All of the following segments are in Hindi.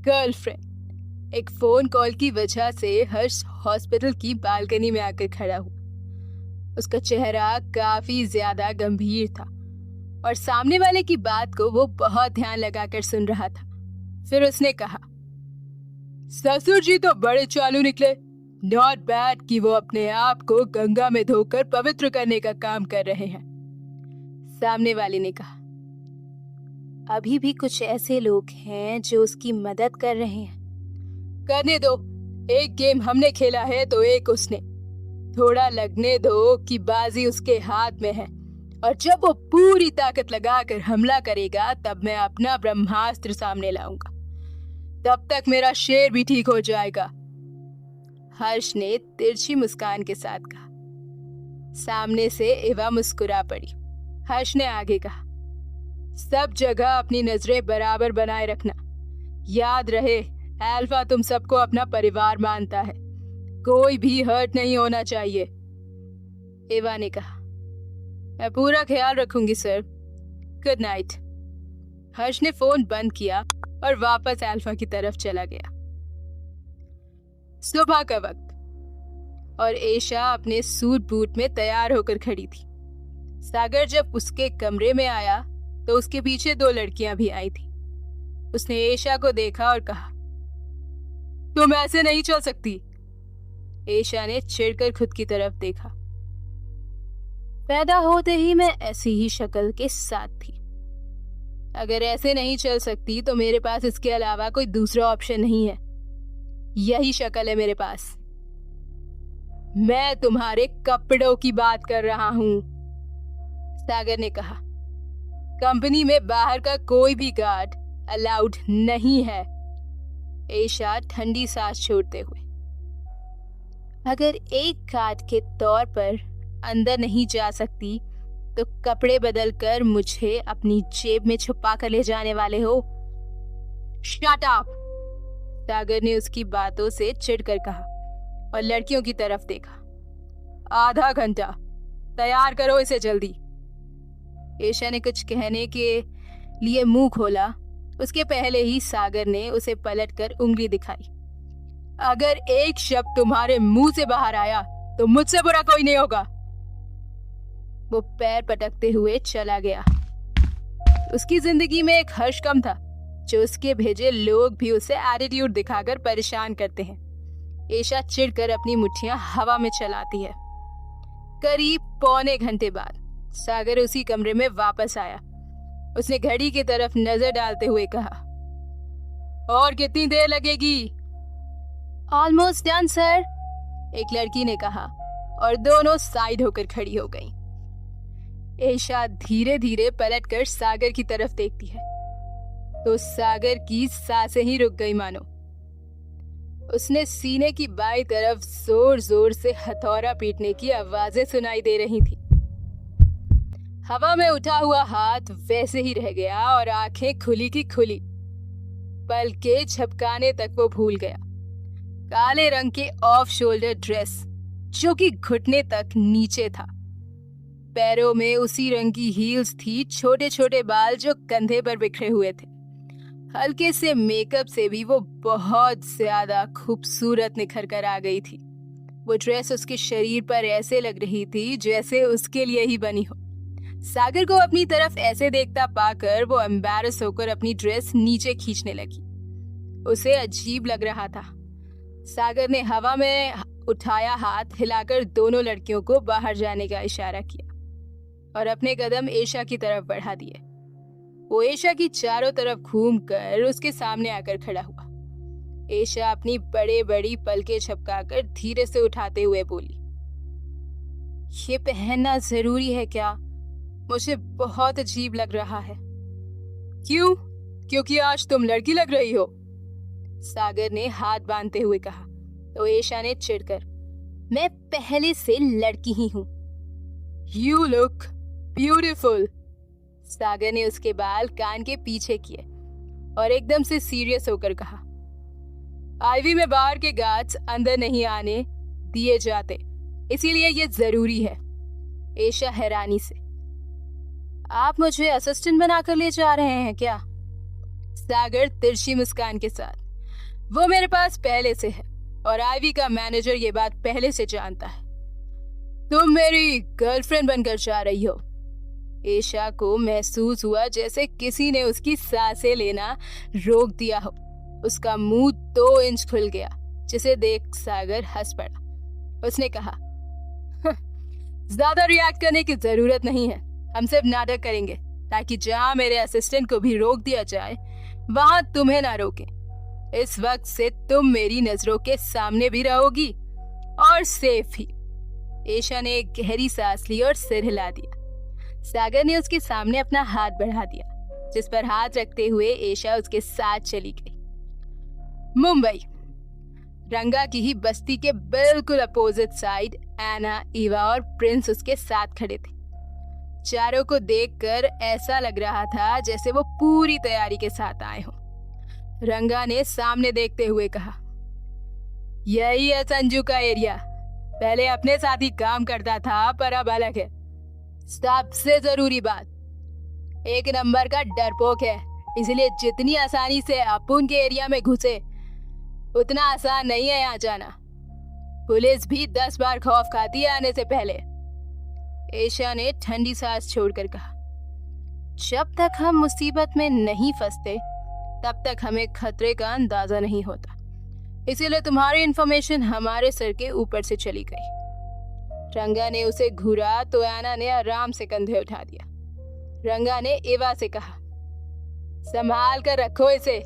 गर्लफ्रेंड। एक फोन कॉल की वजह से हर्ष हॉस्पिटल की बालकनी में आकर खड़ा हुआ। उसका चेहरा काफी ज्यादा गंभीर था और सामने वाले की बात को वो बहुत ध्यान लगाकर सुन रहा था। फिर उसने कहा, ससुर जी तो बड़े चालू निकले। नॉट बैड कि वो अपने आप को गंगा में धोकर पवित्र करने का काम कर रहे हैं। सामने वाले ने कहा, अभी भी कुछ ऐसे लोग हैं जो उसकी मदद कर रहे हैं। करने दो, एक गेम हमने खेला है तो एक उसने। थोड़ा लगने दो कि बाजी उसके हाथ में है और जब वो पूरी ताकत लगाकर हमला करेगा तब मैं अपना ब्रह्मास्त्र सामने लाऊंगा। तब तक मेरा शेर भी ठीक हो जाएगा। हर्ष ने तिरछी मुस्कान के साथ कहा। सामने से एवा मुस्कुरा पड़ी। हर्ष ने आगे कहा, सब जगह अपनी नजरें बराबर बनाए रखना। याद रहे, अल्फा तुम सबको अपना परिवार मानता है। कोई भी हर्ट नहीं होना चाहिए। एवा ने कहा, मैं पूरा ख्याल रखूंगी सर। Good night. हर्ष ने फोन बंद किया और वापस अल्फा की तरफ चला गया। सुबह का वक्त और एशा अपने सूट बूट में तैयार होकर खड़ी थी। सागर जब उसके कमरे में आया तो उसके पीछे 2 लड़कियां भी आई थी। उसने एशा को देखा और कहा, तुम ऐसे नहीं चल सकती। एशा ने चिढ़कर खुद की तरफ देखा। पैदा होते ही मैं ऐसी ही शक्ल के साथ थी। अगर ऐसे नहीं चल सकती तो मेरे पास इसके अलावा कोई दूसरा ऑप्शन नहीं है। यही शक्ल है मेरे पास। मैं तुम्हारे कपड़ों की बात कर रहा हूं, सागर ने कहा। कंपनी में बाहर का कोई भी गार्ड अलाउड नहीं है। एशा ठंडी सांस छोड़ते हुए, अगर एक गार्ड के तौर पर अंदर नहीं जा सकती तो कपड़े बदलकर मुझे अपनी जेब में छुपा कर ले जाने वाले हो। शट अप, सागर ने उसकी बातों से चिढ़कर कहा और लड़कियों की तरफ देखा। आधा घंटा, तैयार करो इसे जल्दी। एशा ने कुछ कहने के लिए मुंह खोला, उसके पहले ही सागर ने उसे पलटकर उंगली दिखाई। अगर एक शब्द तुम्हारे मुंह से बाहर आया तो मुझसे बुरा कोई नहीं होगा। वो पैर पटकते हुए चला गया। उसकी जिंदगी में एक हर्ष कम था जो उसके भेजे लोग भी उसे एटीट्यूड दिखाकर परेशान करते हैं। एशा चिढ़कर अपनी मुट्ठियां हवा में चलाती है। करीब पौने घंटे बाद सागर उसी कमरे में वापस आया। उसने घड़ी की तरफ नजर डालते हुए कहा, और कितनी देर लगेगी? ऑलमोस्ट डन सर, एक लड़की ने कहा और दोनों साइड होकर खड़ी हो गईं। एशा धीरे धीरे पलटकर सागर की तरफ देखती है तो सागर की सांसें ही रुक गई मानो। उसने सीने की बाईं तरफ जोर जोर से हथौड़ा पीटने की आवाजें सुनाई दे रही थी। हवा में उठा हुआ हाथ वैसे ही रह गया और आंखें खुली की खुली। पलकें झपकाने तक वो भूल गया। काले रंग के ऑफ शोल्डर ड्रेस जो कि घुटने तक नीचे था। पैरों में उसी रंग की हील्स थी। छोटे छोटे बाल जो कंधे पर बिखरे हुए थे। हल्के से मेकअप से भी वो बहुत ज्यादा खूबसूरत निखर कर आ गई थी। वो ड्रेस उसके शरीर पर ऐसे लग रही थी जैसे उसके लिए ही बनी हो। सागर को अपनी तरफ ऐसे देखता पाकर वो एम्बैरस होकर अपनी ड्रेस नीचे खींचने लगी। उसे अजीब लग रहा था। सागर ने हवा में उठाया हाथ हिलाकर दोनों लड़कियों को बाहर जाने का इशारा किया और अपने कदम एशा की तरफ बढ़ा दिए। वो एशा की चारों तरफ घूमकर उसके सामने आकर खड़ा हुआ। एशा अपनी बड़े बड़ी पलकें झपकाकर धीरे से उठाते हुए बोली, ये पहनना जरूरी है क्या? मुझे बहुत अजीब लग रहा है। क्यों? क्योंकि आज तुम लड़की लग रही हो, सागर ने हाथ बांधते हुए कहा तो एशा ने चिढ़कर, मैं पहले से लड़की ही हूं। You look beautiful. सागर ने उसके बाल कान के पीछे किए और एकदम से सीरियस होकर कहा, आईवी में बाहर के गार्ड्स अंदर नहीं आने दिए जाते, इसीलिए ये जरूरी है। एशा हैरानी से, आप मुझे असिस्टेंट बनाकर ले जा रहे हैं क्या? सागर तिरछी मुस्कान के साथ, वो मेरे पास पहले से है और आईवी का मैनेजर ये बात पहले से जानता है। तुम मेरी गर्लफ्रेंड बनकर जा रही हो। एशा को महसूस हुआ जैसे किसी ने उसकी सांसें लेना रोक दिया हो। उसका मुंह 2 इंच खुल गया, जिसे देख सागर हंस पड़ा। उसने कहा, ज्यादा रिएक्ट करने की जरूरत नहीं है। हम सिर्फ नाटक करेंगे ताकि जहां मेरे असिस्टेंट को भी रोक दिया जाए वहां तुम्हें ना रोके। इस वक्त से तुम मेरी नजरों के सामने भी रहोगी और सेफ ही। एशा ने एक गहरी सांस ली और सिर हिला दिया। सागर ने उसके सामने अपना हाथ बढ़ा दिया, जिस पर हाथ रखते हुए एशा उसके साथ चली गई। मुंबई, रंगा की ही बस्ती के बिल्कुल अपोजिट साइड एना, ईवा और प्रिंस उसके साथ खड़े थे। चारों को देखकर ऐसा लग रहा था जैसे वो पूरी तैयारी के साथ आए हों। रंगा ने सामने देखते हुए कहा, यही है संजू का एरिया। पहले अपने साथ ही काम करता था, पर अब अलग है। सबसे जरूरी बात, 1 नंबर का डरपोक है, इसलिए जितनी आसानी से अपुन के एरिया में घुसे उतना आसान नहीं है यहाँ जाना। पुलिस भी 10 बार खौफ खाती है आने से पहले। एशा ने ठंडी सांस छोड़कर कहा, जब तक हम मुसीबत में नहीं फंसते तब तक हमें खतरे का अंदाजा नहीं होता। इसीलिए तुम्हारी इंफॉर्मेशन हमारे सर के ऊपर से चली गई। रंगा ने उसे घूरा तो एना ने आराम से कंधे उठा दिया। रंगा ने एवा से कहा, संभाल कर रखो इसे,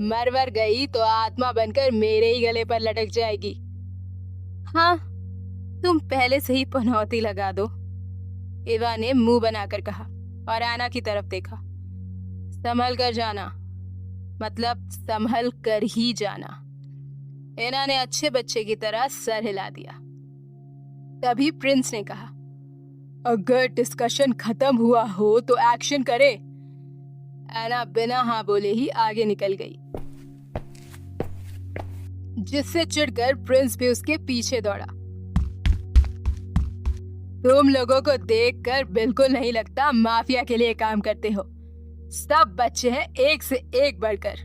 मरवर गई तो आत्मा बनकर मेरे ही गले पर लटक जाएगी। हाँ, तुम पहले से ही पनौती लगा दो, एवा ने मुंह बनाकर कहा और एना की तरफ देखा। संभल कर जाना, मतलब संभल कर ही जाना। एना ने अच्छे बच्चे की तरह सर हिला दिया। तभी प्रिंस ने कहा, अगर डिस्कशन खत्म हुआ हो तो एक्शन करे। एना बिना हाँ बोले ही आगे निकल गई, जिससे चिढ़कर प्रिंस भी उसके पीछे दौड़ा। तुम लोगों को देखकर बिल्कुल नहीं लगता माफिया के लिए काम करते हो। सब बच्चे हैं एक से एक बढ़कर।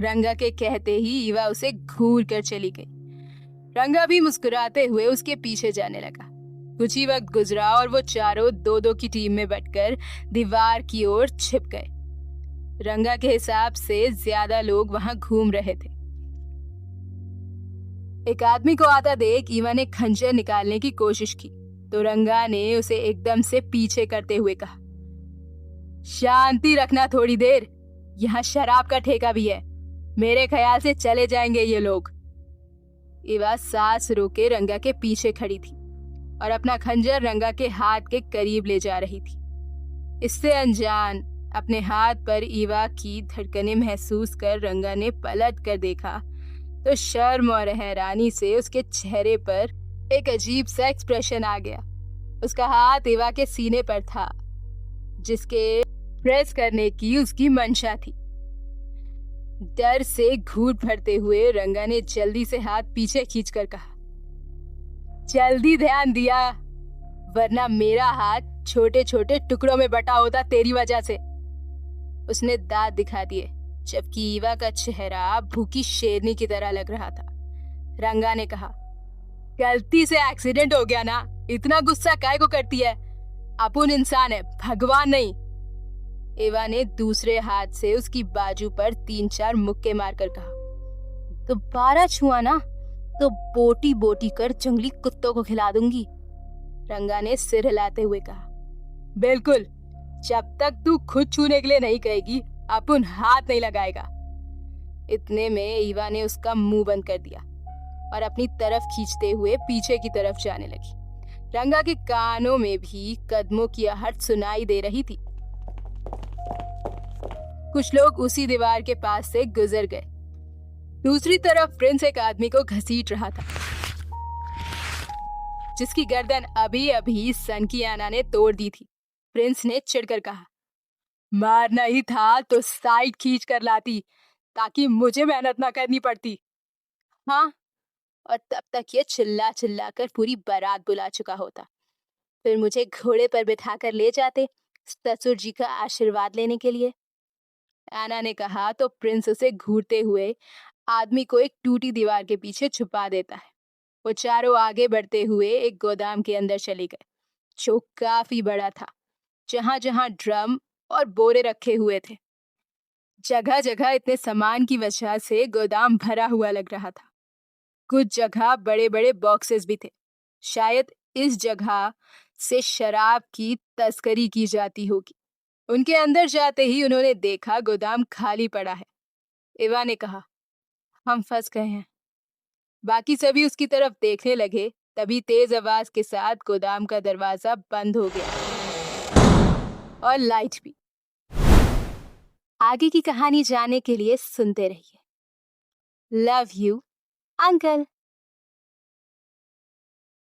रंगा के कहते ही ईवा उसे घूर कर चली गई। रंगा भी मुस्कुराते हुए उसके पीछे जाने लगा। कुछ ही वक्त गुजरा और वो चारों 2-2 की टीम में बंटकर दीवार की ओर छिप गए। रंगा के हिसाब से ज्यादा लोग वहां घूम रहे थे। एक आदमी को आता देख ईवा ने खंजर निकालने की कोशिश की तो रंगा ने उसे एकदम से पीछे करते हुए कहा, शांति रखना थोड़ी देर, यहाँ शराब का ठेका भी है। मेरे ख्याल से चले जाएंगे ये लोग। ईवा सांस रोके रंगा के पीछे खड़ी थी और अपना खंजर रंगा के हाथ के करीब ले जा रही थी। इससे अनजान अपने हाथ पर ईवा की धड़कनें महसूस कर रंगा ने पलट कर देखा तो शर्म और हैरानी से उसके चेहरे पर एक अजीब सा एक्सप्रेशन आ गया। उसका हाथ ईवा के सीने पर था, जिसके प्रेस करने की उसकी मंशा थी। डर से घूट भरते हुए रंगा ने जल्दी से हाथ पीछे खींचकर कहा, जल्दी ध्यान दिया, वरना मेरा हाथ छोटे छोटे टुकड़ों में बटा होता तेरी वजह से। उसने दांत दिखा दिए, जबकि ईवा का चेहरा भूखी शेरनी की तरह लग रहा था। रंगा ने कहा, गलती से एक्सीडेंट हो गया ना, इतना गुस्सा काहे को करती है? अपुन इंसान है, भगवान नहीं। एवा ने दूसरे हाथ से उसकी बाजू पर 3-4 मुक्के मारकर कहा, दोबारा छुआ ना तो बोटी बोटी कर जंगली कुत्तों को खिला दूंगी। रंगा ने सिर हिलाते हुए कहा, बिल्कुल, जब तक तू खुद छूने के लिए नहीं कहेगी अपुन हाथ नहीं लगाएगा। इतने में ईवा ने उसका मुंह बंद कर दिया और अपनी तरफ खींचते हुए पीछे की तरफ जाने लगी। रंगा के कानों में भी कदमों की आहट सुनाई दे रही थी। कुछ लोग उसी दीवार के पास से गुजर गए। दूसरी तरफ प्रिंस एक आदमी को घसीट रहा था, जिसकी गर्दन अभी अभी सन की आना ने तोड़ दी थी। प्रिंस ने चिढ़कर कहा, मारना ही था तो साइड खींच कर लाती ताकि मुझे मेहनत ना करनी पड़ती। हाँ, और तब तक ये चिल्ला चिल्ला कर पूरी बारात बुला चुका होता। फिर मुझे घोड़े पर बिठा कर ले जाते ससुर जी का आशीर्वाद लेने के लिए। एना ने कहा तो प्रिंस उसे घूरते हुए आदमी को एक टूटी दीवार के पीछे छुपा देता है। वो चारों आगे बढ़ते हुए एक गोदाम के अंदर चले गए, जो काफी बड़ा था, जहां जहां ड्रम और बोरे रखे हुए थे। जगह जगह इतने सामान की वजह से गोदाम भरा हुआ लग रहा था। कुछ जगह बड़े बड़े बॉक्सेस भी थे। शायद इस जगह से शराब की तस्करी की जाती होगी। उनके अंदर जाते ही उन्होंने देखा गोदाम खाली पड़ा है। एवा ने कहा, हम फंस गए हैं। बाकी सभी उसकी तरफ देखने लगे। तभी तेज आवाज के साथ गोदाम का दरवाजा बंद हो गया और लाइट भी। आगे की कहानी जानने के लिए सुनते रहिए। Love you uncle.